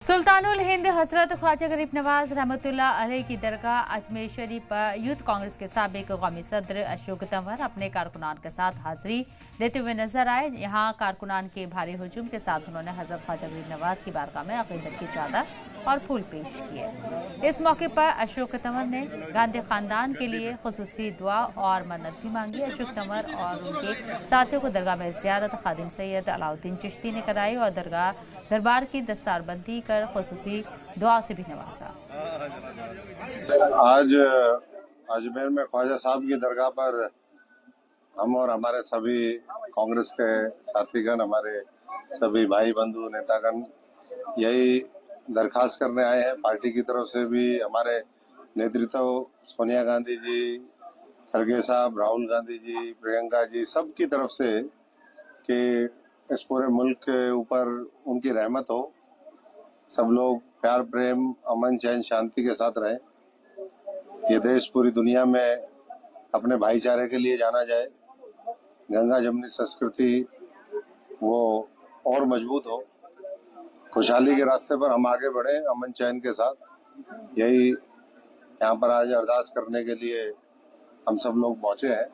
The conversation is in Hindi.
सुल्तानुल हिंद हजरत ख्वाजा गरीब नवाज रहमतुल्लाह अलैह की दरगाह अजमेर शरीफ पर यूथ कांग्रेस के साबिक कौमी सदर अशोक तंवर अपने कारकुनान के साथ हाजिरी देते हुए नजर आए। यहाँ कारकुनान के भारी हुजूम के साथ उन्होंने हजरत ख्वाजा गरीब नवाज की बारगाह में अकीदत की चादर और फूल पेश किए। इस मौके पर अशोक तंवर ने गांधी खानदान के लिए खुसूसी दुआ और मन्नत भी मांगी। अशोक तंवर और उनके साथियों को दरगाह में जियारत खादिम सैयद अलाउद्दीन चिश्ती ने कराई और दरबार की दस्तारबंदी कर खुसूसी दुआ से भी नवाजा। आज अजमेर में ख्वाजा साहब की दरगाह पर हम और हमारे सभी कांग्रेस के साथीगण, हमारे सभी भाई बंधु नेतागण यही दरखास्त करने आए हैं। पार्टी की तरफ से भी हमारे नेतृत्व सोनिया गांधी जी, खड़गे साहब, राहुल गांधी जी, प्रियंका जी, सबकी तरफ से कि इस पूरे मुल्क के ऊपर उनकी रहमत हो, सब लोग प्यार, प्रेम, अमन, चैन, शांति के साथ रहें। ये देश पूरी दुनिया में अपने भाईचारे के लिए जाना जाए, गंगा जमुनी संस्कृति वो और मजबूत हो, खुशहाली के रास्ते पर हम आगे बढ़े अमन चैन के साथ। यही यहाँ पर आज अरदास करने के लिए हम सब लोग पहुंचे हैं।